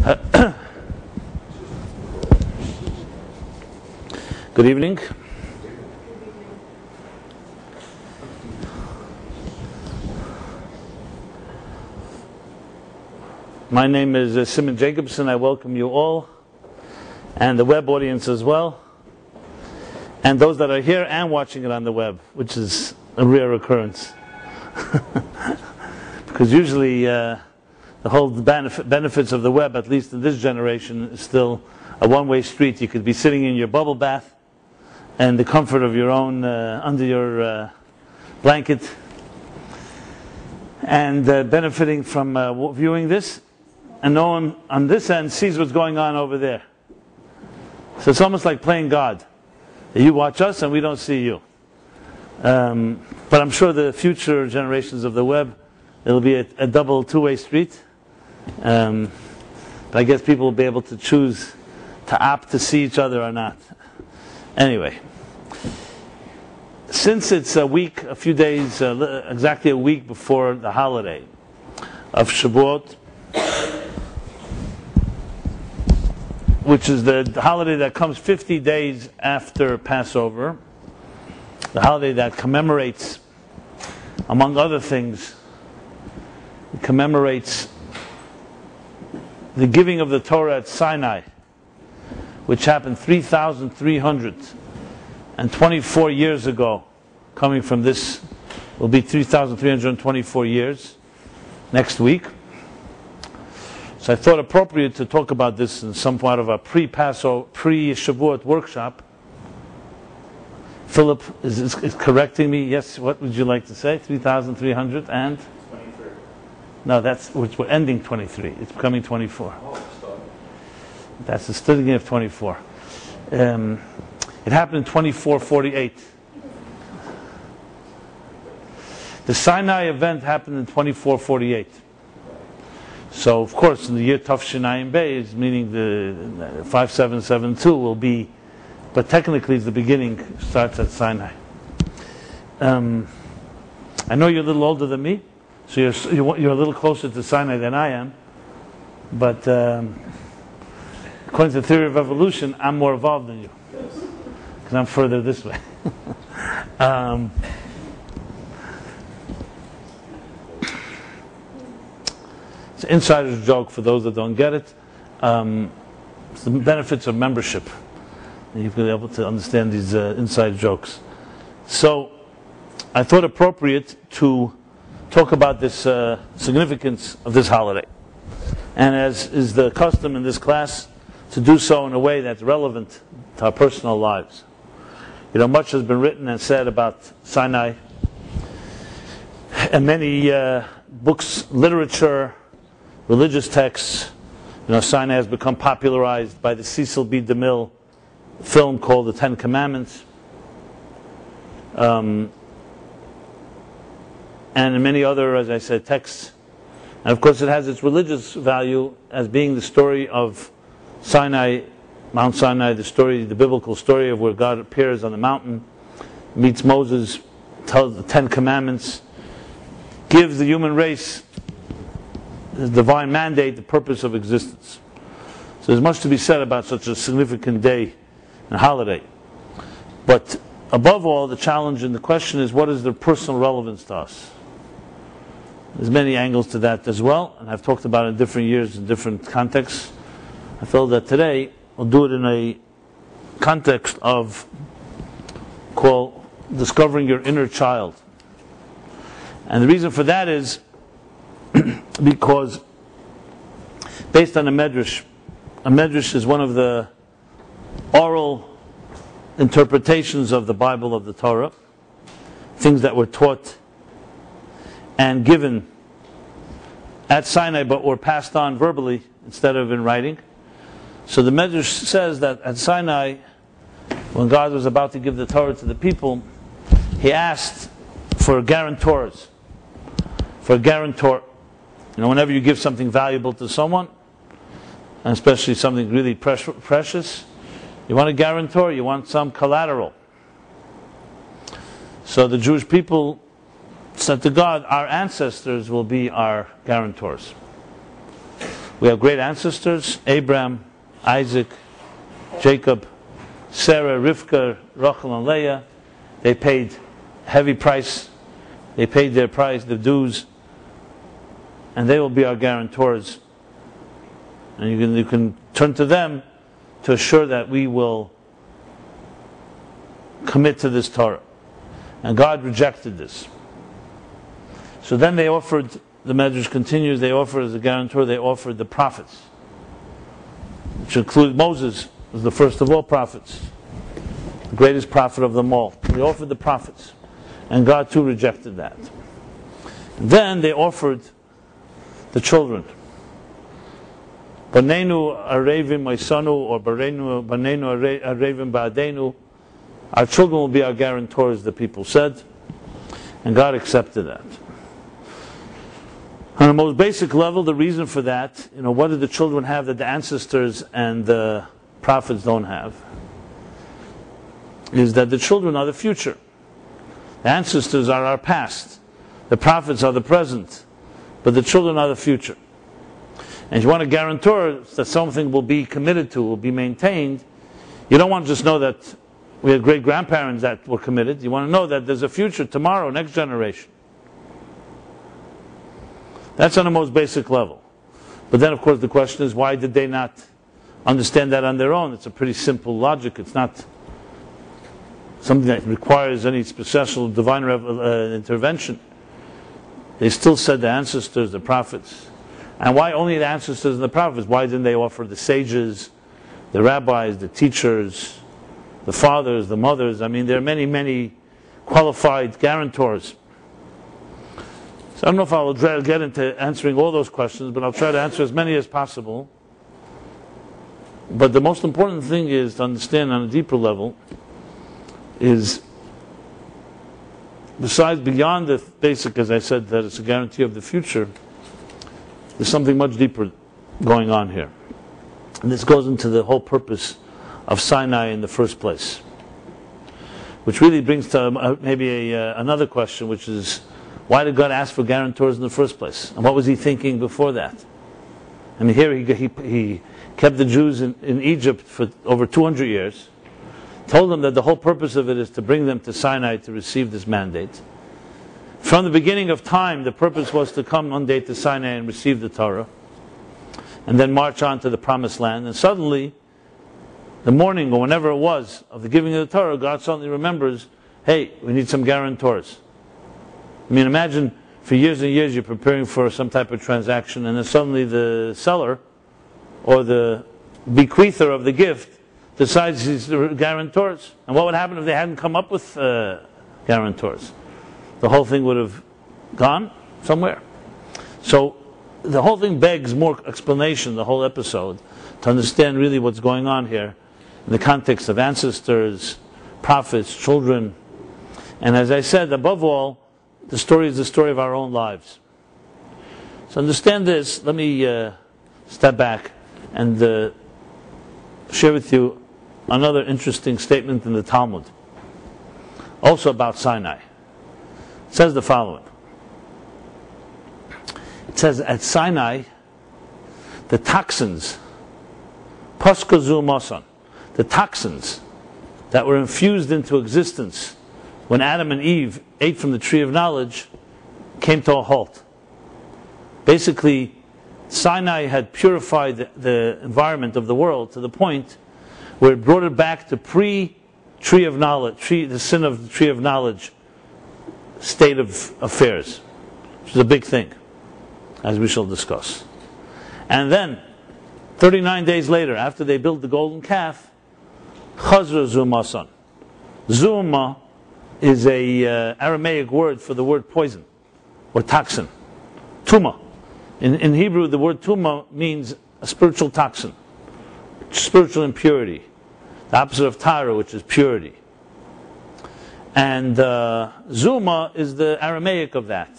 Good evening. My name is Simon Jacobson. I welcome you all, and the web audience as well, and those that are here and watching it on the web, which is a rare occurrence. Because usually the whole benefits of the web, at least in this generation, is still a one-way street. You could be sitting in your bubble bath and the comfort of your own, under your blanket, and benefiting from viewing this, and no one on this end sees what's going on over there. So it's almost like playing God. You watch us and we don't see you. But I'm sure the future generations of the web, it'll be a double two-way street. But I guess people will be able to choose to opt to see each other or not. Anyway, since it's a few days, exactly a week before the holiday of Shavuot, which is the holiday that comes 50 days after Passover, the holiday that commemorates, among other things, it commemorates the giving of the Torah at Sinai, which happened 3,324 years ago. Coming from this will be 3,324 years next week. So I thought appropriate to talk about this in somewhat of a pre-Passover, pre-Shavuot workshop. Philip is correcting me. Yes, what would you like to say? 3,300 and? 23. No, we're ending 23. It's becoming 24. That's the beginning of 24. It happened in 2448. The Sinai event happened in 2448. So, of course, in the year Tafshinayim Beis, meaning the 5772 will be, but technically the beginning starts at Sinai. I know you're a little older than me, so you're a little closer to Sinai than I am, but according to the theory of evolution, I'm more evolved than you, because I'm further this way. It's an insider's joke for those that don't get it. It's the benefits of membership. You've been able to understand these inside jokes. So I thought appropriate to talk about this significance of this holiday. And as is the custom in this class, to do so in a way that's relevant to our personal lives. You know, much has been written and said about Sinai, and many books, literature, religious texts. You know, Sinai has become popularized by the Cecil B. DeMille film called The Ten Commandments, and in many other, as I said, texts. And of course it has its religious value as being the story of Sinai, Mount Sinai, the biblical story of where God appears on the mountain, meets Moses, tells the Ten Commandments, gives the human race the divine mandate, the purpose of existence. So there's much to be said about such a significant day and holiday. But above all, the challenge and the question is, what is their personal relevance to us? There's many angles to that as well, and I've talked about it in different years in different contexts. I felt that today we'll do it in a context of called discovering your inner child. And the reason for that is because based on a medrash is one of the oral interpretations of the Bible, of the Torah, things that were taught and given at Sinai but were passed on verbally instead of in writing. So the medrash says that at Sinai, when God was about to give the Torah to the people, he asked for guarantors. For a guarantor. You know, whenever you give something valuable to someone, and especially something really precious, you want a guarantor, you want some collateral. So the Jewish people said to God, our ancestors will be our guarantors. We have great ancestors, Abraham, Isaac, Jacob, Sarah, Rivka, Rachel, and Leah. They paid heavy price. They paid their price, the dues, and they will be our guarantors. And you can turn to them to assure that we will commit to this Torah. And God rejected this. So then they offered, the Medrash continues, they offered as a guarantor, they offered the prophets, which include Moses, was the first of all prophets, the greatest prophet of them all. They offered the prophets, and God too rejected that. Then they offered the children. Banenu arevim maisanu, or banenu arevim ba'adenu. Our children will be our guarantors, the people said, and God accepted that. On the most basic level, the reason for that, what do the children have that the ancestors and the prophets don't have? Is that the children are the future. The ancestors are our past. The prophets are the present. But the children are the future. And if you want a guarantor that something will be committed to, will be maintained, you don't want to just know that we had great-grandparents that were committed. You want to know that there's a future tomorrow, next generation. That's on the most basic level. But then, of course, the question is, why did they not understand that on their own? It's a pretty simple logic. It's not something that requires any special divine intervention. They still said the ancestors, the prophets. And why only the ancestors and the prophets? Why didn't they offer the sages, the rabbis, the teachers, the fathers, the mothers? I mean, there are many, many qualified guarantors. So I don't know if I'll get into answering all those questions, but I'll try to answer as many as possible. But the most important thing is to understand on a deeper level is, besides beyond the basic, as I said, that it's a guarantee of the future, there's something much deeper going on here. And this goes into the whole purpose of Sinai in the first place. Which really brings to maybe another question, which is, why did God ask for guarantors in the first place? And what was he thinking before that? I mean, here he kept the Jews in Egypt for over 200 years, told them that the whole purpose of it is to bring them to Sinai to receive this mandate. From the beginning of time, the purpose was to come one day to Sinai and receive the Torah, and then march on to the Promised Land. And suddenly, the morning or whenever it was of the giving of the Torah, God suddenly remembers, hey, we need some guarantors. I mean, imagine for years and years you're preparing for some type of transaction, and then suddenly the seller or the bequeather of the gift decides he's the guarantors. And what would happen if they hadn't come up with guarantors? The whole thing would have gone somewhere. So the whole thing begs more explanation, the whole episode, to understand really what's going on here in the context of ancestors, prophets, children. And as I said, above all, the story is the story of our own lives. So understand this. Let me step back and share with you another interesting statement in the Talmud, also about Sinai. It says the following. It says, at Sinai, the toxins, paskazu masan, the toxins that were infused into existence when Adam and Eve ate from the tree of knowledge, came to a halt. Basically, Sinai had purified the environment of the world to the point where it brought it back to pre-tree of knowledge, the sin of the tree of knowledge state of affairs, which is a big thing, as we shall discuss. And then, 39 days later, after they built the golden calf, chazra zumasan. Zuma is a Aramaic word for the word poison or toxin. Tuma. In Hebrew, the word tuma means a spiritual toxin, spiritual impurity, the opposite of tara, which is purity. And zuma is the Aramaic of that.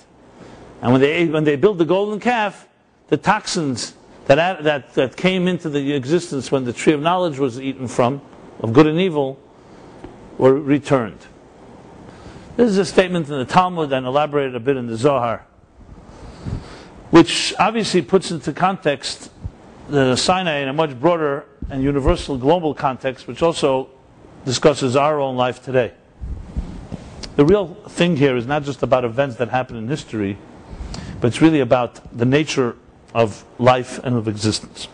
And when they built the golden calf, the toxins that came into the existence when the tree of knowledge was eaten from, of good and evil, were returned. This is a statement in the Talmud and elaborated a bit in the Zohar, which obviously puts into context the Sinai in a much broader and universal global context, which also discusses our own life today. The real thing here is not just about events that happen in history, but it's really about the nature of life and of existence.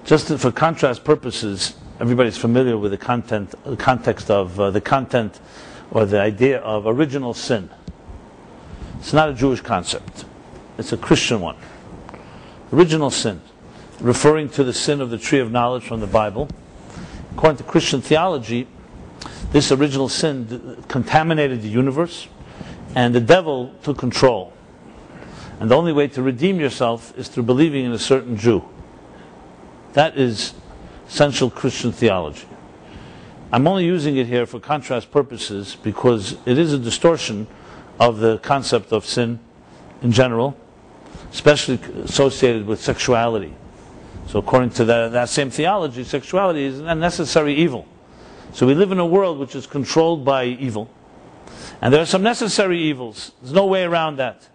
Just for contrast purposes, everybody's familiar with the context of the content or the idea of original sin. It's not a Jewish concept. It's a Christian one. Original sin, referring to the sin of the tree of knowledge from the Bible. According to Christian theology, this original sin contaminated the universe, and the devil took control. And the only way to redeem yourself is through believing in a certain Jew. That is essential Christian theology. I'm only using it here for contrast purposes because it is a distortion of the concept of sin in general, especially associated with sexuality. So according to that same theology, sexuality is a necessary evil. So we live in a world which is controlled by evil. And there are some necessary evils. There's no way around that.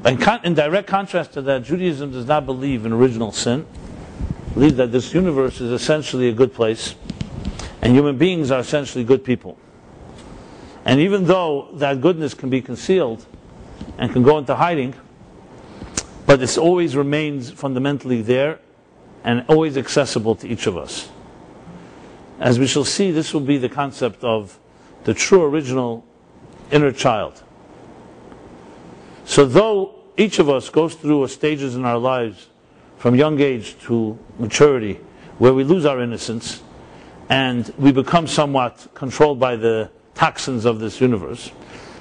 In direct contrast to that, Judaism does not believe in original sin. It believes that this universe is essentially a good place, and human beings are essentially good people. And even though that goodness can be concealed and can go into hiding, but it always remains fundamentally there and always accessible to each of us. As we shall see, this will be the concept of the true original inner child. So though each of us goes through stages in our lives from young age to maturity where we lose our innocence and we become somewhat controlled by the toxins of this universe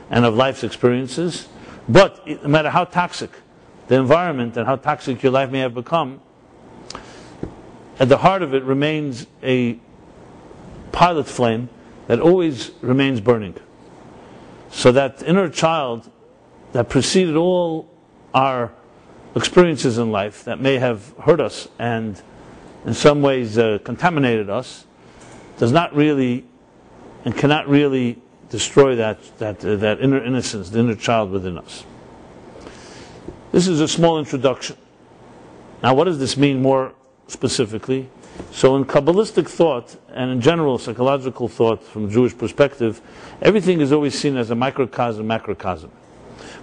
and of life's experiences, but no matter how toxic the environment and how toxic your life may have become, at the heart of it remains a pilot flame that always remains burning. So that inner child that preceded all our experiences in life that may have hurt us and in some ways contaminated us does not really and cannot really destroy that inner innocence, the inner child within us. This is a small introduction. Now what does this mean more specifically? So in Kabbalistic thought and in general psychological thought from a Jewish perspective, everything is always seen as a microcosm, macrocosm.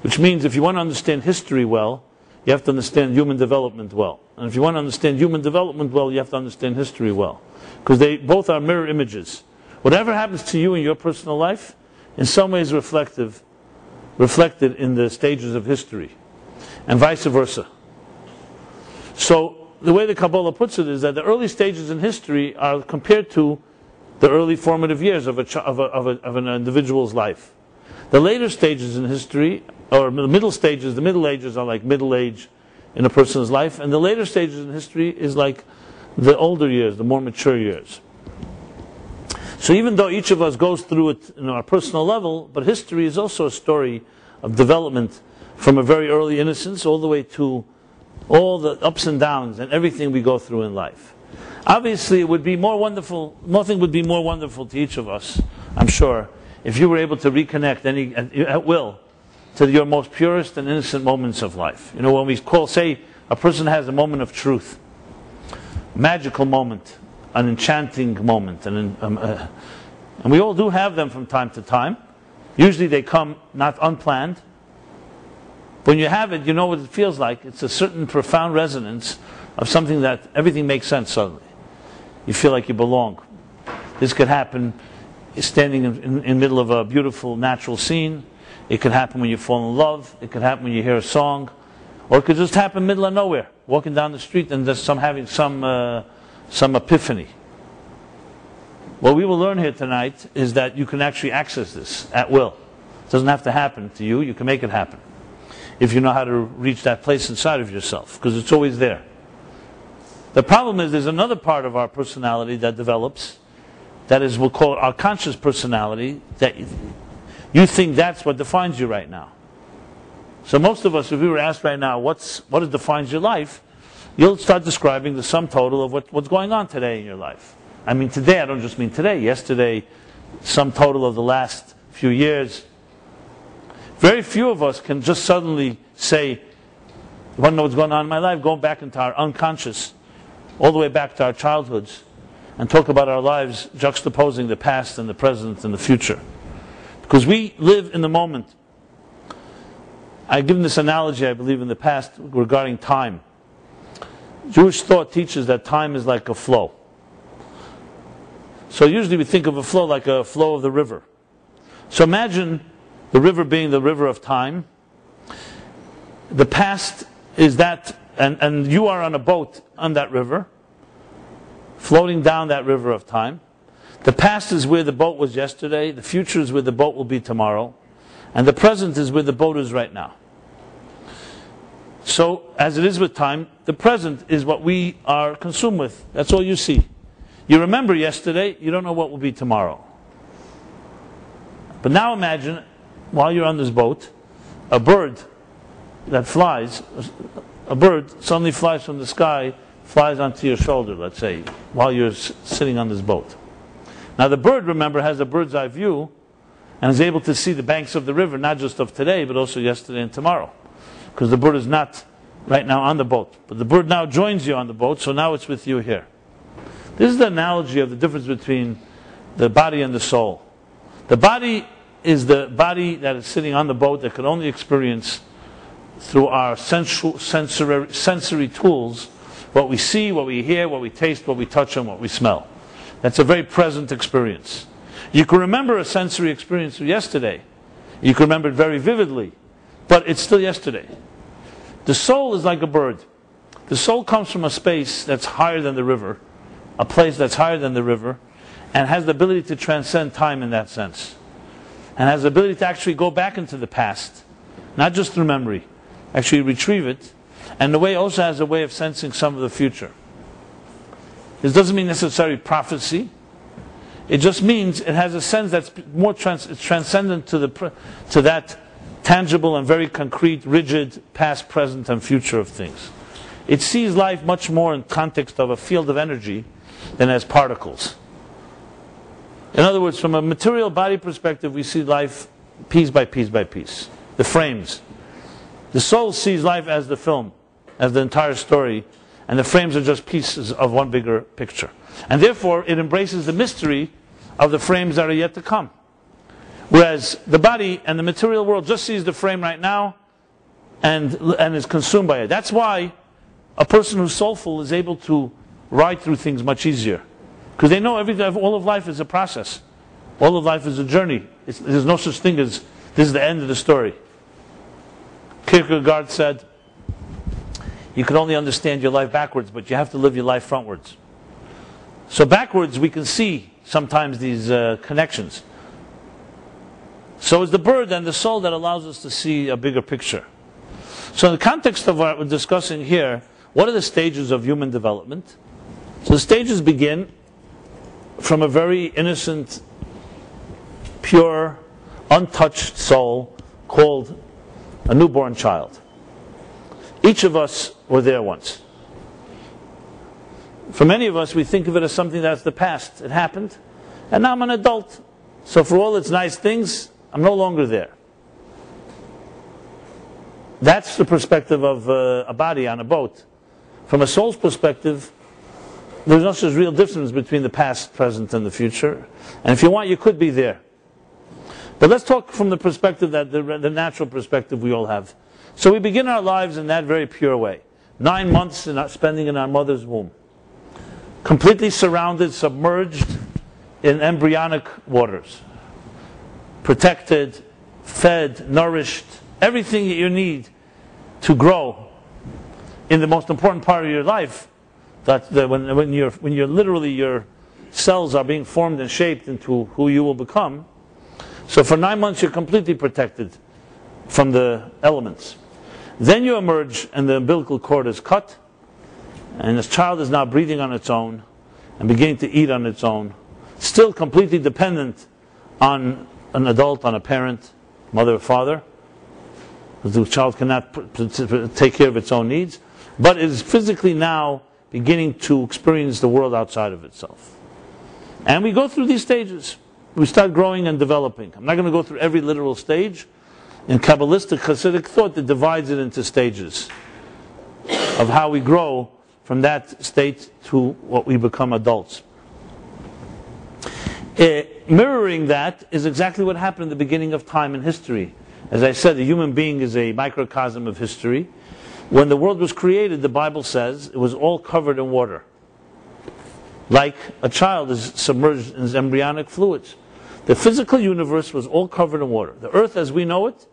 Which means if you want to understand history well, you have to understand human development well. And if you want to understand human development well, you have to understand history well. Because they both are mirror images. Whatever happens to you in your personal life, in some ways reflected in the stages of history. And vice versa. So the way the Kabbalah puts it is that the early stages in history are compared to the early formative years of an individual's life. The later stages in history, or the middle stages, the Middle Ages are like middle age in a person's life, and the later stages in history is like the older years, the more mature years. So even though each of us goes through it in our personal level, but history is also a story of development from a very early innocence all the way to all the ups and downs and everything we go through in life. Obviously it would be more wonderful, nothing would be more wonderful to each of us, I'm sure, if you were able to reconnect at will to your most purest and innocent moments of life. You know, when we say a person has a moment of truth, a magical moment, an enchanting moment, and we all do have them from time to time. Usually they come not unplanned. When you have it, you know what it feels like. It's a certain profound resonance of something that everything makes sense suddenly. You feel like you belong. This could happen standing in the middle of a beautiful natural scene. It could happen when you fall in love. It could happen when you hear a song. Or it could just happen in the middle of nowhere, walking down the street and just having some epiphany. What we will learn here tonight is that you can actually access this at will. It doesn't have to happen to you. You can make it happen if you know how to reach that place inside of yourself, because it's always there. The problem is there's another part of our personality that develops, that is, we'll call it our conscious personality, that you think that's what defines you right now. So most of us, if we were asked right now, what defines your life, you'll start describing the sum total of what's going on today in your life. I mean today, I don't just mean today, yesterday, sum total of the last few years. Very few of us can just suddenly say, You want to know what's going on in my life? Go back into our unconscious, all the way back to our childhoods, and talk about our lives juxtaposing the past and the present and the future. Because we live in the moment. I've given this analogy, I believe, in the past regarding time. Jewish thought teaches that time is like a flow. So usually we think of a flow like a flow of the river. So imagine the river being the river of time. The past is that, and you are on a boat on that river, floating down that river of time. The past is where the boat was yesterday, the future is where the boat will be tomorrow, and the present is where the boat is right now. So, as it is with time, the present is what we are consumed with. That's all you see. You remember yesterday, you don't know what will be tomorrow. But now imagine, while you're on this boat, a bird that flies, a bird suddenly flies from the sky, flies onto your shoulder, let's say, while you're sitting on this boat. Now the bird, remember, has a bird's eye view and is able to see the banks of the river, not just of today, but also yesterday and tomorrow. Because the bird is not right now on the boat. But the bird now joins you on the boat, so now it's with you here. This is the analogy of the difference between the body and the soul. The body is the body that is sitting on the boat that can only experience through our sensory tools what we see, what we hear, what we taste, what we touch, and what we smell. That's a very present experience. You can remember a sensory experience of yesterday. You can remember it very vividly, but it's still yesterday. The soul is like a bird. The soul comes from a space that's higher than the river, a place that's higher than the river, and has the ability to transcend time in that sense. And has the ability to actually go back into the past, not just through memory, actually retrieve it, and the way also has a way of sensing some of the future. This doesn't mean necessarily prophecy. It just means it has a sense that's more transcendent to that tangible and very concrete, rigid past, present, and future of things. It sees life much more in context of a field of energy than as particles. In other words, from a material body perspective, we see life piece by piece by piece. The frames. The soul sees life as the film, as the entire story, and the frames are just pieces of one bigger picture. And therefore, it embraces the mystery of the frames that are yet to come. Whereas the body and the material world just sees the frame right now and is consumed by it. That's why a person who's soulful is able to ride through things much easier. Because they know all of life is a process. All of life is a journey. There's no such thing as this is the end of the story. Kierkegaard said, you can only understand your life backwards, but you have to live your life frontwards. So backwards we can see sometimes these connections. So it's the bird and the soul that allows us to see a bigger picture. So in the context of what we're discussing here, what are the stages of human development? So the stages begin from a very innocent, pure, untouched soul called a newborn child. Each of us were there once. For many of us, we think of it as something that's the past. It happened, and now I'm an adult. So for all its nice things, I'm no longer there. That's the perspective of a body on a boat. From a soul's perspective, there's no such real difference between the past, present, and the future. And if you want, you could be there. But let's talk from the perspective that the natural perspective we all have. So we begin our lives in that very pure way. 9 months spending in our mother's womb. Completely surrounded, submerged in embryonic waters. Protected, fed, nourished, everything that you need to grow in the most important part of your life. When you're literally, your cells are being formed and shaped into who you will become. So for 9 months you're completely protected from the elements. Then you emerge and the umbilical cord is cut, and this child is now breathing on its own and beginning to eat on its own, still completely dependent on an adult, on a parent, mother or father. The child cannot take care of its own needs, but is physically now beginning to experience the world outside of itself. And we go through these stages. We start growing and developing. I'm not going to go through every literal stage. In Kabbalistic Hasidic thought, it divides it into stages. of how we grow from that state to what we become adults. Mirroring that is exactly what happened in the beginning of time in history. As I said, the human being is a microcosm of history. When the world was created, the Bible says, it was all covered in water. Like a child is submerged in embryonic fluids. The physical universe was all covered in water. The earth as we know it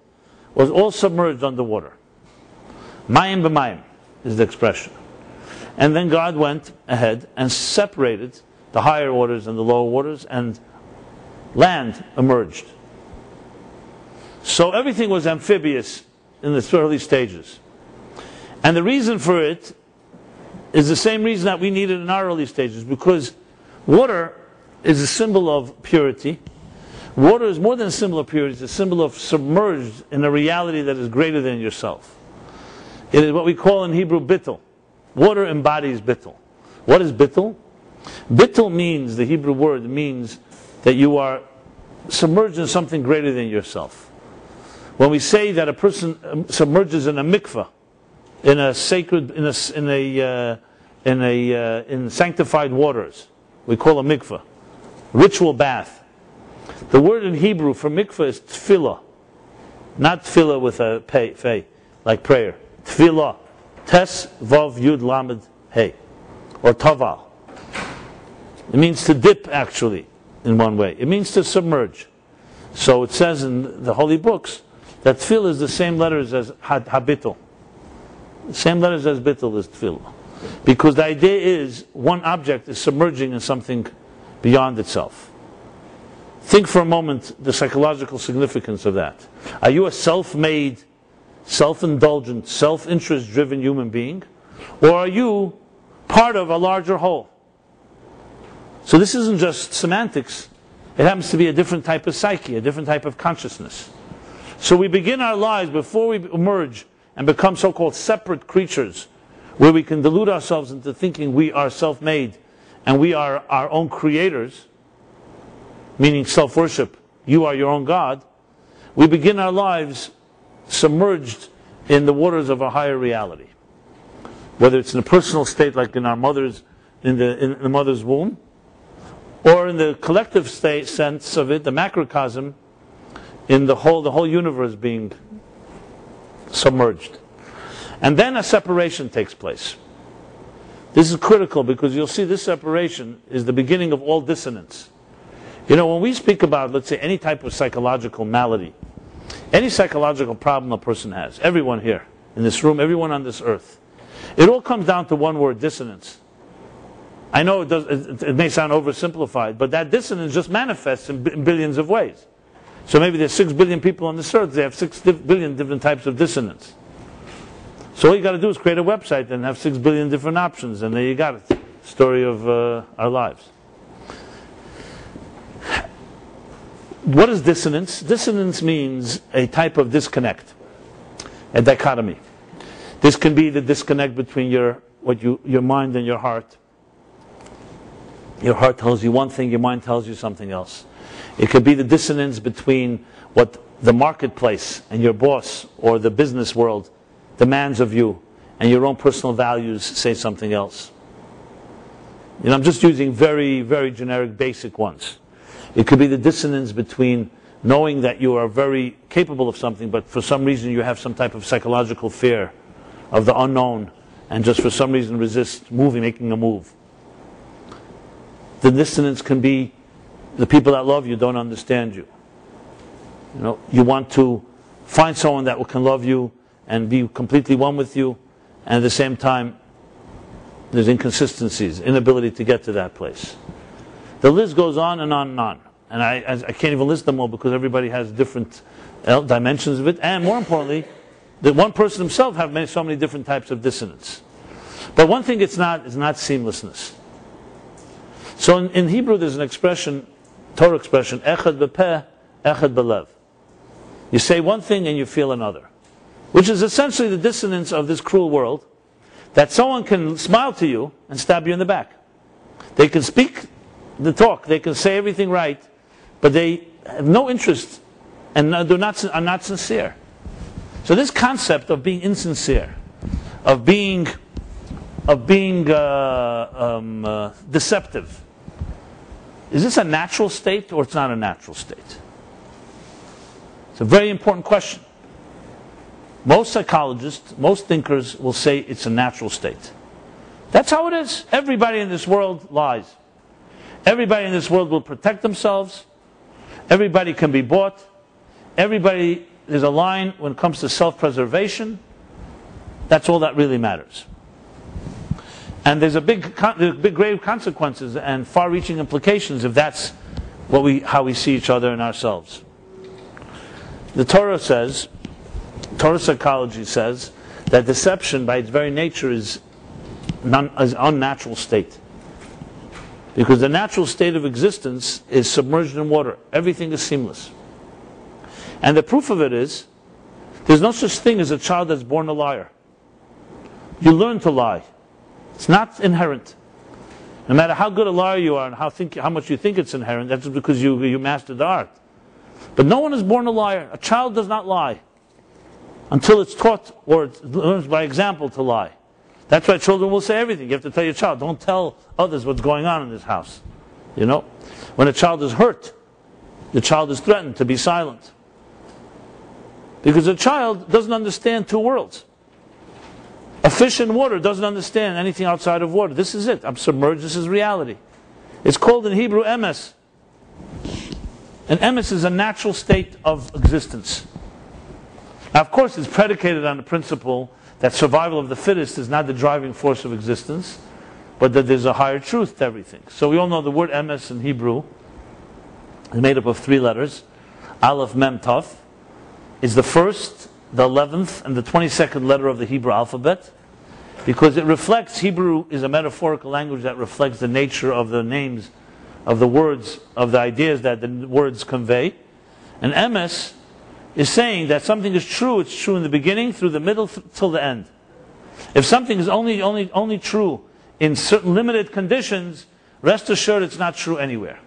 was all submerged underwater. Mayim b'mayim is the expression. And then God went ahead and separated the higher waters and the lower waters, and land emerged. So everything was amphibious in the early stages. And the reason for it is the same reason that we needed in our early stages, because water is a symbol of purity. Water is more than a symbol of purity, it's a symbol of submerged in a reality that is greater than yourself. It is what we call in Hebrew bittul. Water embodies bittul. What is bittul? Bittul means, the Hebrew word means that you are submerged in something greater than yourself. When we say that a person submerges in a mikveh, in a sacred, in sanctified waters, we call a mikveh, ritual bath. The word in Hebrew for mikveh is tefillah, not tefillah with a pei, like prayer. Tefillah, tes vav yud lamed hey, or taval. It means to dip, actually, in one way. It means to submerge. So it says in the holy books that tefillah is the same letters as habitul. The same letters as bittul is tefillah. Because the idea is one object is submerging in something beyond itself. Think for a moment the psychological significance of that. Are you a self-made, self-indulgent, self-interest driven human being? Or are you part of a larger whole? So this isn't just semantics. It happens to be a different type of psyche, a different type of consciousness. So we begin our lives before we emerge and become so-called separate creatures, where we can delude ourselves into thinking we are self-made and we are our own creators, meaning self-worship, you are your own God. We begin our lives submerged in the waters of a higher reality. Whether it's in a personal state like in our mother's, in the mother's womb, or in the collective state sense of it, the macrocosm, in the whole universe being submerged. And then a separation takes place. This is critical because you'll see this separation is the beginning of all dissonance. You know, when we speak about, let's say, any type of psychological malady, any psychological problem a person has, everyone here in this room, everyone on this earth, it all comes down to one word: dissonance. I know it may sound oversimplified, but that dissonance just manifests in billions of ways. So maybe there's 6 billion people on this earth, they have 6 billion different types of dissonance. So all you got to do is create a website and have 6 billion different options, and there you got it. Story of our lives. What is dissonance? Dissonance means a type of disconnect, a dichotomy. This can be the disconnect between your mind and your heart. Your heart tells you one thing, your mind tells you something else. It could be the dissonance between what the marketplace and your boss or the business world demands of you and your own personal values say something else. You know, I'm just using very, very generic, basic ones. It could be the dissonance between knowing that you are very capable of something, but for some reason you have some type of psychological fear of the unknown and just for some reason resist making a move. The dissonance can be the people that love you don't understand you. You know, you want to find someone that can love you and be completely one with you, and at the same time there's inconsistencies, inability to get to that place. The list goes on and on and on. And I can't even list them all because everybody has different dimensions of it. And more importantly, that one person himself has so many different types of dissonance. But one thing it's not is not seamlessness. So in Hebrew there's an expression, Torah expression, echad bepeh, echad belev. You say one thing and you feel another. Which is essentially the dissonance of this cruel world, that someone can smile to you and stab you in the back. They can speak the talk, they can say everything right, but they have no interest and are not sincere. So this concept of being insincere, of being of being deceptive. Is this a natural state or it's not a natural state? It's a very important question. Most psychologists, most thinkers will say it's a natural state. That's how it is. Everybody in this world lies. Everybody in this world will protect themselves. Everybody can be bought. Everybody, there's a line when it comes to self-preservation. That's all that really matters. And there's big grave consequences and far-reaching implications if that's how we see each other and ourselves. The Torah says, Torah psychology says, that deception by its very nature is an unnatural state. Because the natural state of existence is submerged in water. Everything is seamless. And the proof of it is, there's no such thing as a child that's born a liar. You learn to lie. It's not inherent. No matter how good a liar you are and how much you think it's inherent, that's because you mastered the art. But no one is born a liar. A child does not lie until it's taught or it learns by example to lie. That's why children will say everything. You have to tell your child, don't tell others what's going on in this house. You know? When a child is hurt, the child is threatened to be silent. Because a child doesn't understand two worlds. A fish in water doesn't understand anything outside of water. This is it. I'm submerged. This is reality. It's called in Hebrew emes. And emes is a natural state of existence. Now, of course, it's predicated on the principle that survival of the fittest is not the driving force of existence, but that there's a higher truth to everything. So we all know the word emes in Hebrew is made up of 3 letters. Aleph, Mem, Taf. Is the first, the 11th, and the 22nd letter of the Hebrew alphabet, because it reflects, Hebrew is a metaphorical language that reflects the nature of the names, of the words, of the ideas that the words convey. And emes is saying that something is true, it's true in the beginning, through the middle, till the end. If something is only true in certain limited conditions, rest assured it's not true anywhere.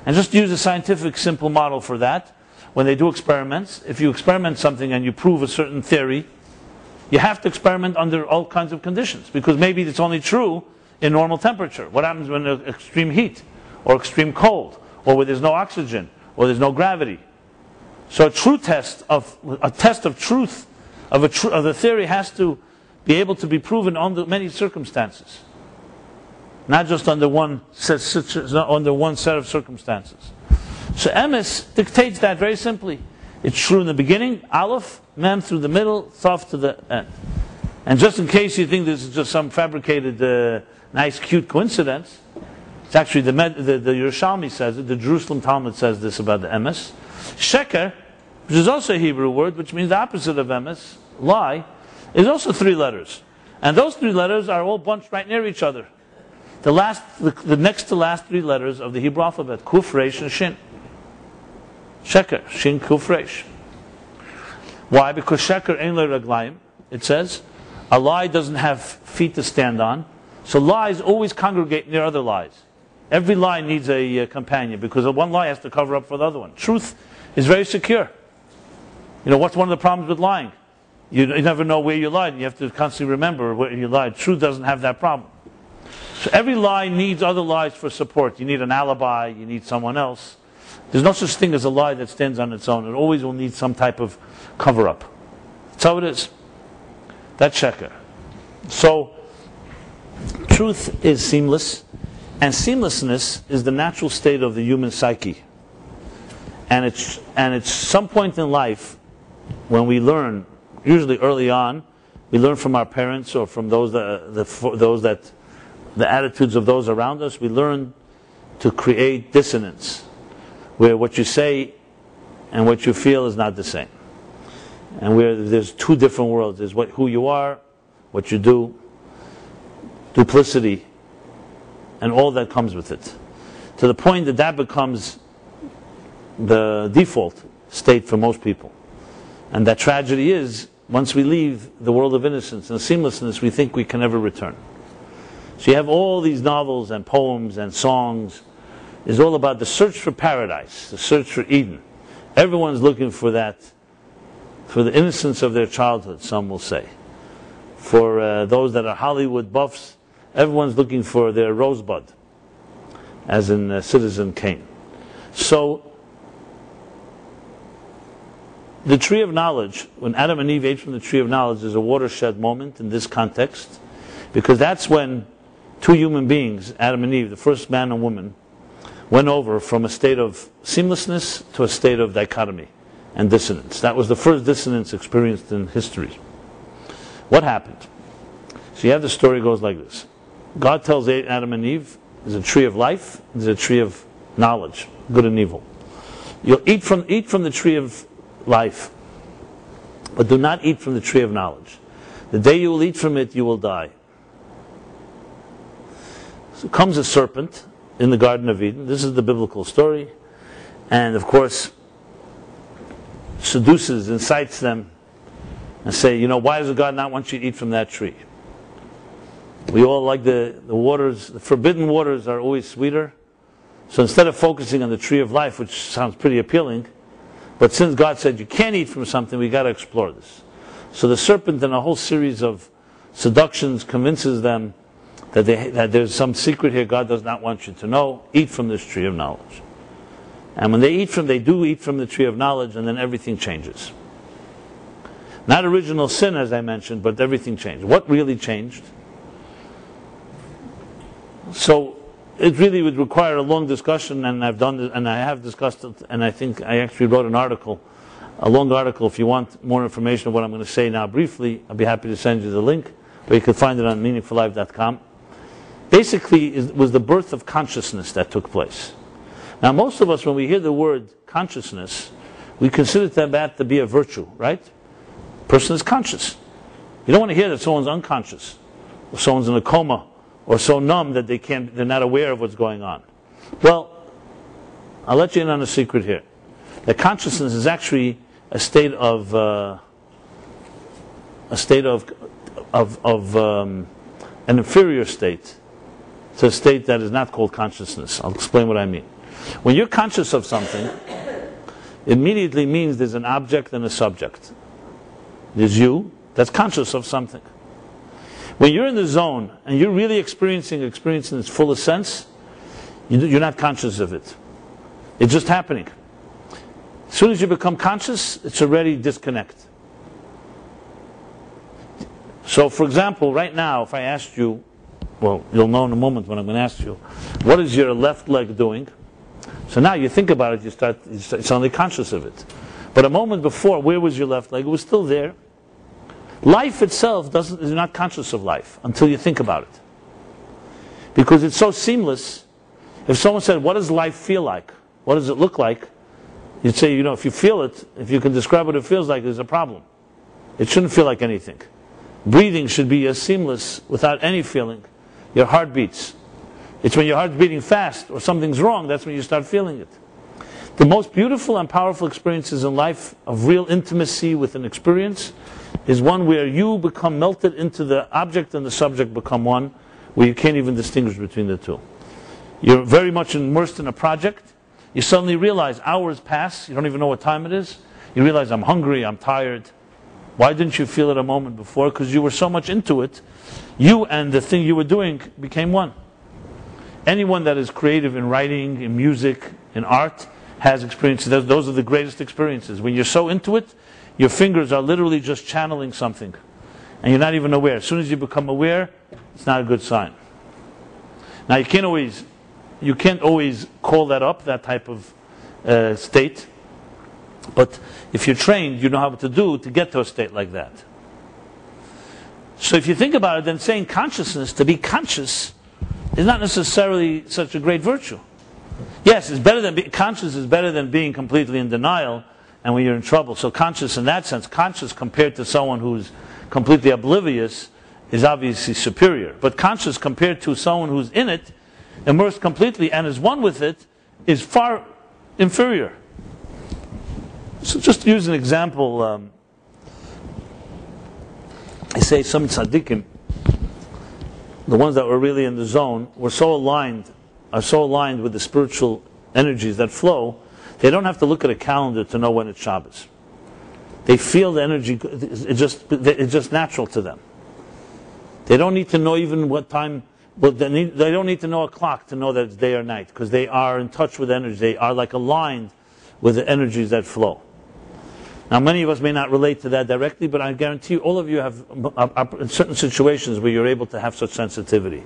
And just use a scientific simple model for that. When they do experiments, if you experiment something and you prove a certain theory, you have to experiment under all kinds of conditions, because maybe it's only true in normal temperature. What happens when there's extreme heat, or extreme cold, or where there's no oxygen, or there's no gravity? So a test of truth of the theory has to be able to be proven under many circumstances, not just under one set of circumstances. So emes dictates that very simply. It's true in the beginning, Aleph, Mem through the middle, Taf to the end. And just in case you think this is just some fabricated, nice, cute coincidence, it's actually the Yerushalmi says it, the Jerusalem Talmud says this about the emes. Sheker, which is also a Hebrew word, which means the opposite of emes, lie, is also 3 letters. And those 3 letters are all bunched right near each other. The next to last 3 letters of the Hebrew alphabet, Kuf, Resh, and Shin. Sheker, Shin, Kuf, Resh. Why? Because Sheker ein le raglayim, it says, a lie doesn't have feet to stand on, so lies always congregate near other lies. Every lie needs a companion, because one lie has to cover up for the other one. Truth is very secure. You know, what's one of the problems with lying? You never know where you lied, and you have to constantly remember where you lied. Truth doesn't have that problem. So every lie needs other lies for support. You need an alibi, you need someone else. There's no such thing as a lie that stands on its own. It always will need some type of cover-up. That's how it is. That's sheker. So, truth is seamless, and seamlessness is the natural state of the human psyche. And it's some point in life when we learn, usually early on, we learn from our parents or from the attitudes of those around us, we learn to create dissonance, where what you say and what you feel is not the same. And where there's 2 different worlds. There's who you are, what you do, duplicity, and all that comes with it. To the point that becomes the default state for most people. And that tragedy is, once we leave the world of innocence and seamlessness, we think we can never return. So you have all these novels and poems and songs. It's all about the search for paradise, the search for Eden. Everyone's looking for that, for the innocence of their childhood, some will say. for those that are Hollywood buffs, everyone's looking for their rosebud, as in Citizen Kane. So, the tree of knowledge, when Adam and Eve ate from the tree of knowledge, is a watershed moment in this context, because that's when two human beings, Adam and Eve, the first man and woman, went over from a state of seamlessness to a state of dichotomy and dissonance. That was the first dissonance experienced in history. What happened? So you have the story goes like this. God tells Adam and Eve, there's a tree of life, there's a tree of knowledge, good and evil. You'll eat from the tree of life, but do not eat from the tree of knowledge. The day you will eat from it, you will die. So comes a serpent in the Garden of Eden. This is the biblical story. And of course, seduces, incites them, and say, why does God not want you to eat from that tree? We all like the waters, the forbidden waters are always sweeter. So instead of focusing on the tree of life, which sounds pretty appealing, but since God said you can't eat from something, we got to explore this. So the serpent, in a whole series of seductions, convinces them that there's some secret here God does not want you to know. Eat from this tree of knowledge. And when they do eat from the tree of knowledge, and then everything changes. Not original sin, as I mentioned, but everything changed. What really changed? So it really would require a long discussion, and I've done this, and I have discussed it, and I think I actually wrote an article, a long article. If you want more information of what I'm going to say now briefly, I'll be happy to send you the link, or you can find it on meaningfullife.com. Basically, it was the birth of consciousness that took place. Now, most of us, when we hear the word consciousness, we consider that to be a virtue, right? A person is conscious. You don't want to hear that someone's unconscious, or someone's in a coma, or so numb that they're not aware of what's going on. Well, I'll let you in on a secret here. That consciousness is actually a state of an inferior state to a state that is not called consciousness. I'll explain what I mean. When you're conscious of something, it immediately means there's an object and a subject. There's you that's conscious of something. When you're in the zone and you're really experiencing its fullest sense, you're not conscious of it. It's just happening. As soon as you become conscious, it's already disconnect. So, for example, right now, if I asked you, well, you'll know in a moment when I'm going to ask you, what is your left leg doing? So now you think about it, you're suddenly conscious of it. But a moment before, where was your left leg? It was still there. Life itself is not conscious of life until you think about it. Because it's so seamless. If someone said, what does life feel like? What does it look like? You'd say, if you feel it, if you can describe what it feels like, there's a problem. It shouldn't feel like anything. Breathing should be as seamless without any feeling. Your heart beats. It's when your heart's beating fast or something's wrong, that's when you start feeling it. The most beautiful and powerful experiences in life of real intimacy with an experience is one where you become melted into the object and the subject become one, where you can't even distinguish between the two. You're very much immersed in a project. You suddenly realize hours pass. You don't even know what time it is. You realize, I'm hungry, I'm tired. Why didn't you feel it a moment before? Because you were so much into it. You and the thing you were doing became one. Anyone that is creative in writing, in music, in art, has experiences. Those are the greatest experiences. When you're so into it, your fingers are literally just channeling something. And you're not even aware. As soon as you become aware, it's not a good sign. Now you can't always call that up, that type of state. But if you're trained, you know how to do to get to a state like that. So if you think about it, then saying consciousness, to be conscious, is not necessarily such a great virtue. Yes, it's better than conscious is better than being completely in denial and when you're in trouble. So conscious in that sense, conscious compared to someone who's completely oblivious is obviously superior. But conscious compared to someone who's in it, immersed completely and is one with it, is far inferior. So just to use an example, I say some tzaddikim, the ones that were really in the zone, are so aligned with the spiritual energies that flow, they don't have to look at a calendar to know when it's Shabbos. They feel the energy, it's just natural to them. They don't need to know even what time, well, they don't need to know a clock to know that it's day or night, because they are in touch with energy. They are like aligned with the energies that flow. Now, many of us may not relate to that directly, but I guarantee you, all of you have in certain situations where you're able to have such sensitivity.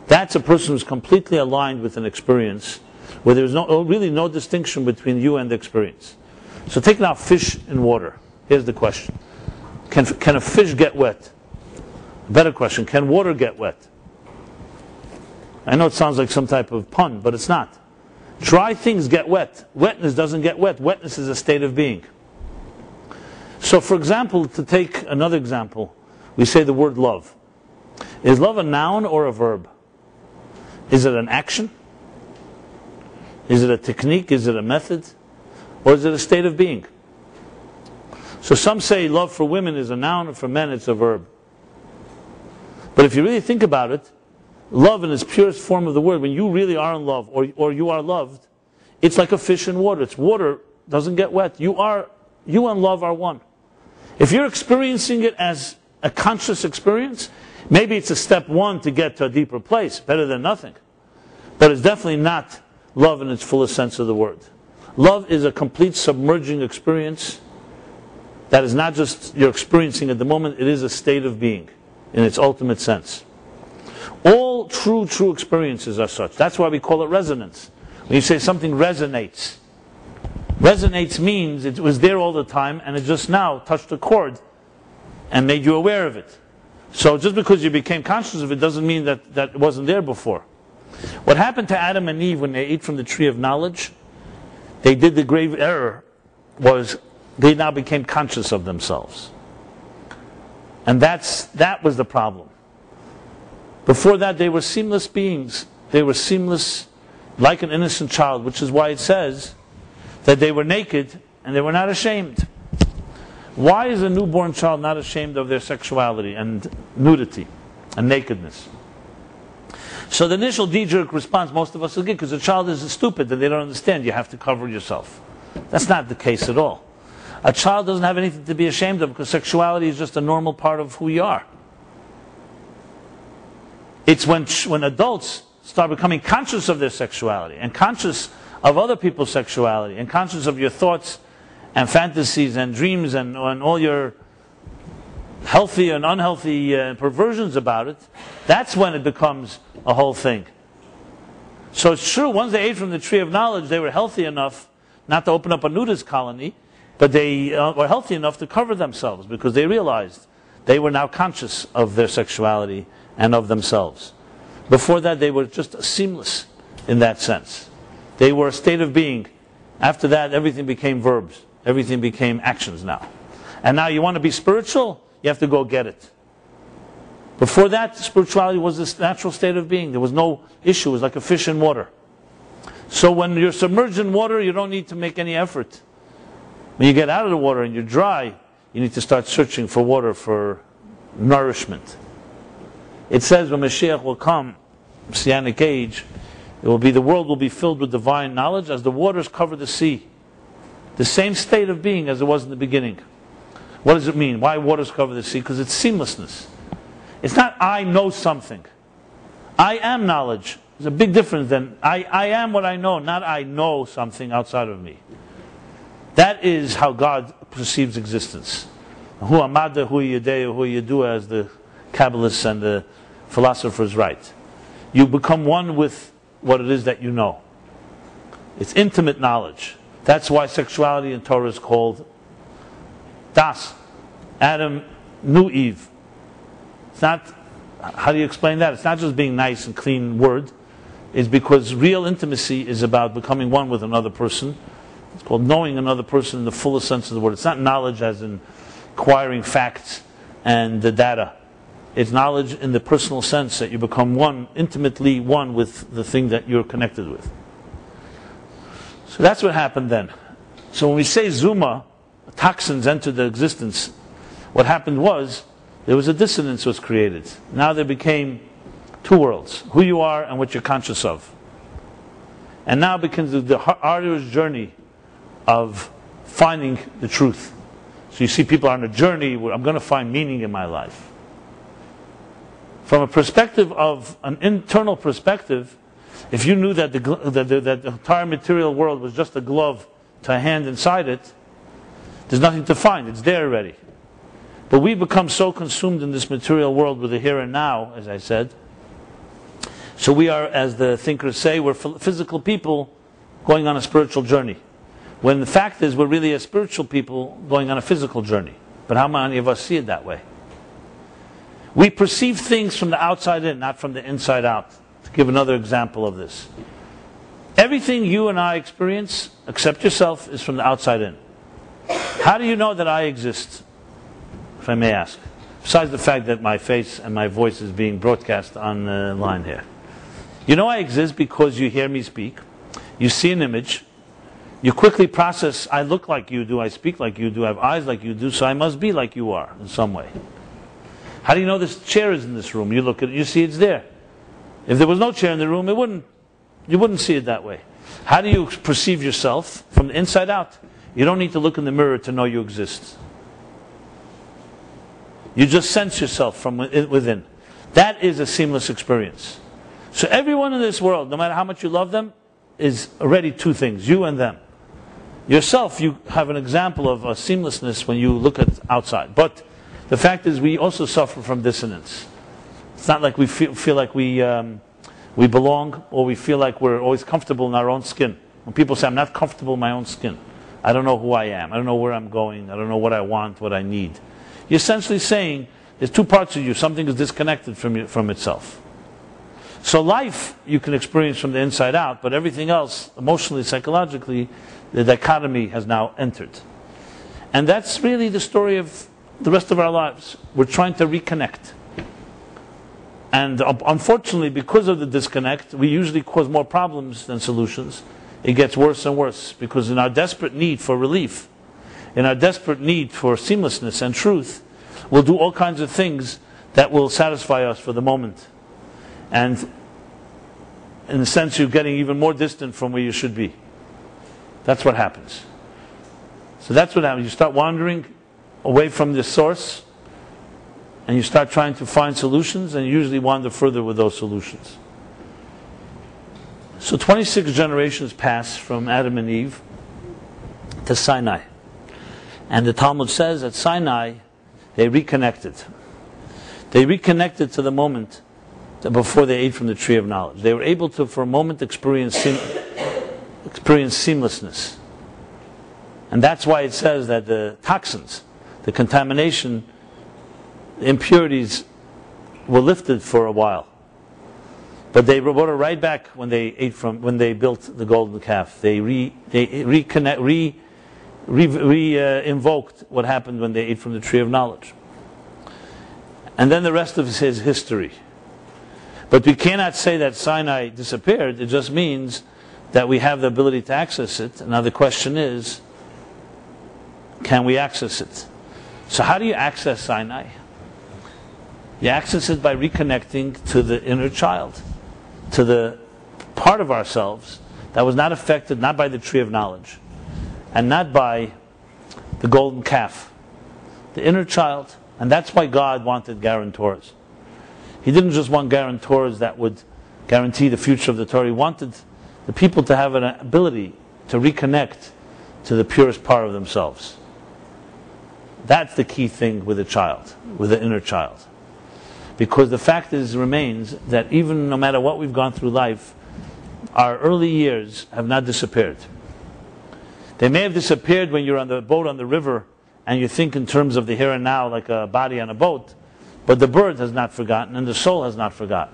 That's a person who's completely aligned with an experience where there's really no distinction between you and the experience. So take now fish in water. Here's the question. Can a fish get wet? A better question, can water get wet? I know it sounds like some type of pun, but it's not. Dry things get wet. Wetness doesn't get wet. Wetness is a state of being. So for example, to take another example, we say the word love. Is love a noun or a verb? Is it an action? Is it a technique? Is it a method? Or is it a state of being? So some say love for women is a noun, and for men it's a verb. But if you really think about it, love in its purest form of the word, when you really are in love, or you are loved, it's like a fish in water. It's water, doesn't get wet. You and love are one. If you're experiencing it as a conscious experience, maybe it's a step one to get to a deeper place, better than nothing. But it's definitely not love in its fullest sense of the word. Love is a complete submerging experience that is not just you're experiencing at the moment, it is a state of being in its ultimate sense. All true experiences are such. That's why we call it resonance. When you say something resonates, resonates means it was there all the time and it just now touched a chord and made you aware of it. So just because you became conscious of it doesn't mean that it wasn't there before. What happened to Adam and Eve when they ate from the tree of knowledge, they did the grave error, was they now became conscious of themselves. And that was the problem. Before that, they were seamless beings. They were seamless, like an innocent child, which is why it says that they were naked and they were not ashamed. Why is a newborn child not ashamed of their sexuality and nudity and nakedness? So the initial knee-jerk response most of us will get, because the child is stupid and they don't understand, you have to cover yourself. That's not the case at all. A child doesn't have anything to be ashamed of, because sexuality is just a normal part of who you are. It's when adults start becoming conscious of their sexuality and conscious of other people's sexuality and conscious of your thoughts and fantasies and dreams and all your healthy and unhealthy perversions about it, that's when it becomes a whole thing. So it's true, once they ate from the tree of knowledge, they were healthy enough not to open up a nudist colony, but they were healthy enough to cover themselves because they realized they were now conscious of their sexuality and of themselves. Before that, they were just seamless in that sense. They were a state of being. After that, everything became verbs. Everything became actions now. And now you want to be spiritual, you have to go get it. Before that, spirituality was this natural state of being. There was no issue. It was like a fish in water. So when you're submerged in water, you don't need to make any effort. When you get out of the water and you're dry, you need to start searching for water, for nourishment. It says when Mashiach will come, Messianic age, the world will be filled with divine knowledge as the waters cover the sea. The same state of being as it was in the beginning. What does it mean? Why waters cover the sea? Because it's seamlessness. It's not I know something. I am knowledge. There's a big difference than I am what I know, not I know something outside of me. That is how God perceives existence. Hu amada, hu yedeu, hu yedu, as the Kabbalists and the philosophers write. You become one with what it is that you know. It's intimate knowledge. That's why sexuality in Torah is called das. Adam knew Eve. It's not, how do you explain that? It's not just being nice and clean word. It's because real intimacy is about becoming one with another person. It's called knowing another person in the fullest sense of the word. It's not knowledge as in acquiring facts and the data. It's knowledge in the personal sense that you become one, intimately one with the thing that you're connected with. So that's what happened then. So when we say Zuma, toxins entered the existence, what happened was there was a dissonance was created. Now there became two worlds, who you are and what you're conscious of. And now begins the arduous journey of finding the truth. So you see people are on a journey where I'm going to find meaning in my life. From a perspective of an internal perspective, if you knew that the entire material world was just a glove to a hand inside it, there's nothing to find. It's there already. But we become so consumed in this material world with the here and now, as I said. So we are, as the thinkers say, we're physical people going on a spiritual journey. When the fact is we're really a spiritual people going on a physical journey. But how many of us see it that way? We perceive things from the outside in, not from the inside out. To give another example of this. Everything you and I experience, except yourself, is from the outside in. How do you know that I exist, if I may ask? Besides the fact that my face and my voice is being broadcast on the line here. You know I exist because you hear me speak. You see an image. You quickly process, I look like you do, I speak like you do, I have eyes like you do, so I must be like you are in some way. How do you know this chair is in this room? You look at it, you see it's there. If there was no chair in the room, you wouldn't see it that way. How do you perceive yourself? From the inside out. You don't need to look in the mirror to know you exist. You just sense yourself from within. That is a seamless experience. So everyone in this world, no matter how much you love them, is already two things, you and them. Yourself, you have an example of a seamlessness when you look at outside. But the fact is we also suffer from dissonance. It's not like we feel like we belong, or we feel like we're always comfortable in our own skin. When people say, I'm not comfortable in my own skin. I don't know who I am. I don't know where I'm going. I don't know what I want, what I need. You're essentially saying there's two parts of you. Something is disconnected from itself. So life you can experience from the inside out, but everything else, emotionally, psychologically, the dichotomy has now entered. And that's really the story of the rest of our lives. We're trying to reconnect. And unfortunately, because of the disconnect, we usually cause more problems than solutions. It gets worse and worse, because in our desperate need for relief, in our desperate need for seamlessness and truth, we'll do all kinds of things that will satisfy us for the moment. And in a sense, you're getting even more distant from where you should be. That's what happens. So that's what happens. You start wandering away from the source, and you start trying to find solutions, and you usually wander further with those solutions. So 26 generations pass from Adam and Eve to Sinai. And the Talmud says at Sinai, they reconnected. They reconnected to the moment before they ate from the tree of knowledge. They were able to, for a moment, experience seamlessness. And that's why it says that the toxins, the contamination, the impurities were lifted for a while. But they brought it right back when they built the golden calf. They invoked what happened when they ate from the tree of knowledge. And then the rest of his history. But we cannot say that Sinai disappeared. It just means that we have the ability to access it. Now the question is, can we access it? So how do you access Sinai? You access it by reconnecting to the inner child, to the part of ourselves that was not affected, not by the tree of knowledge, and not by the golden calf. The inner child. And that's why God wanted guarantors. He didn't just want guarantors that would guarantee the future of the Torah. He wanted the people to have an ability to reconnect to the purest part of themselves. That's the key thing with a child, with the inner child. Because the fact remains that even no matter what we've gone through life, our early years have not disappeared. They may have disappeared when you're on the boat on the river and you think in terms of the here and now like a body on a boat, but the bird has not forgotten and the soul has not forgotten.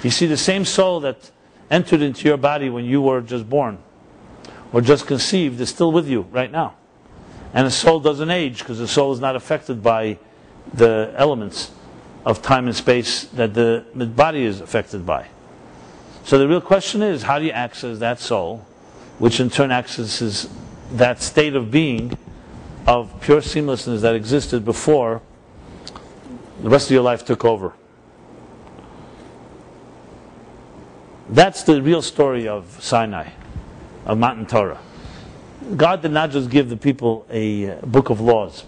You see, the same soul that entered into your body when you were just born or just conceived is still with you right now. And the soul doesn't age because the soul is not affected by the elements of time and space that the body is affected by. So the real question is, how do you access that soul, which in turn accesses that state of being of pure seamlessness that existed before the rest of your life took over? That's the real story of Sinai, of Matan Torah. God did not just give the people a book of laws,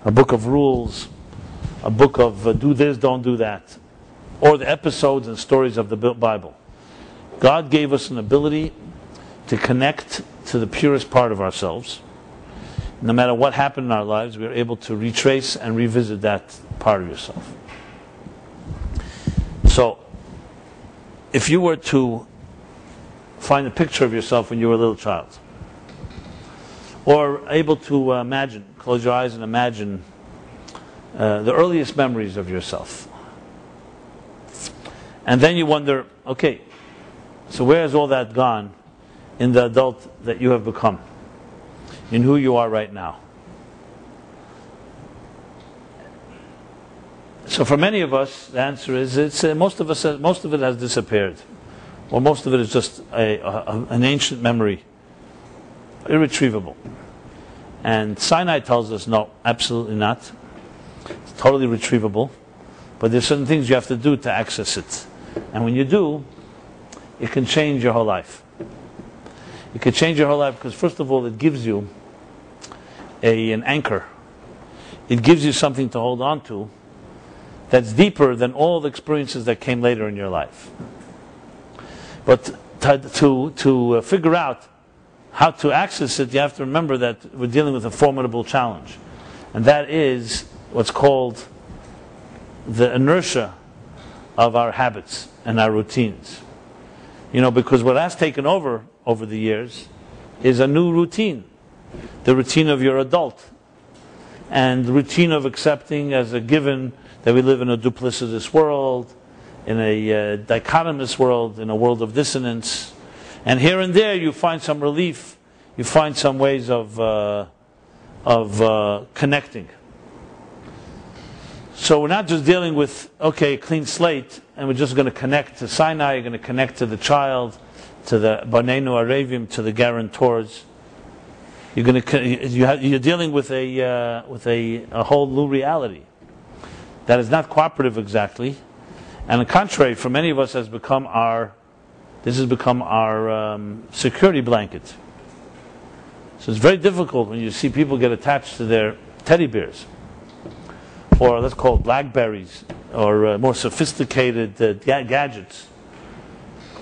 a book of rules, a book of do this, don't do that, or the episodes and stories of the Bible. God gave us an ability to connect to the purest part of ourselves. No matter what happened in our lives, we are able to retrace and revisit that part of yourself. So, if you were to find a picture of yourself when you were a little child, or able to imagine, close your eyes and imagine the earliest memories of yourself. And then you wonder, okay, so where has all that gone in the adult that you have become, in who you are right now? So for many of us, the answer is most of it has disappeared, or most of it is just an ancient memory, irretrievable. And Sinai tells us no, absolutely not. It's totally retrievable, but there's certain things you have to do to access it. And when you do, it can change your whole life. It can change your whole life because, first of all, it gives you an anchor. It gives you something to hold on to that's deeper than all the experiences that came later in your life. But to figure out how to access it, you have to remember that we're dealing with a formidable challenge. And that is what's called the inertia of our habits and our routines. Because what has taken over the years is a new routine. The routine of your adult. And the routine of accepting as a given that we live in a duplicitous world, in a dichotomous world, in a world of dissonance. And here and there you find some relief, you find some ways of connecting. So we're not just dealing with, okay, clean slate, and we're just going to connect to Sinai, you're going to connect to the child, to the Banenu Arevim, to the guarantors. You're dealing with a whole new reality that is not cooperative exactly, and on the contrary, for many of us, has become our security blanket. So it's very difficult when you see people get attached to their teddy bears, or let's call it Blackberries, or more sophisticated gadgets.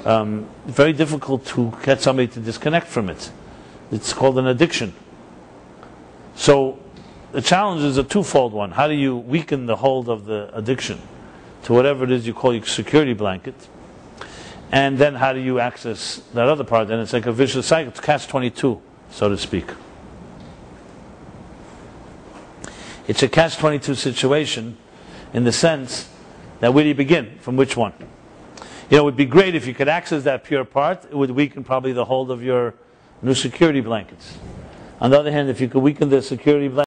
Very difficult to get somebody to disconnect from it. It's called an addiction. So the challenge is a twofold one. How do you weaken the hold of the addiction to whatever it is you call your security blanket? And then how do you access that other part? And it's like a vicious cycle. It's catch-22, so to speak. It's a catch-22 situation in the sense that where do you begin? From which one? It would be great if you could access that pure part. It would weaken probably the hold of your new security blankets. On the other hand, if you could weaken the security blanket,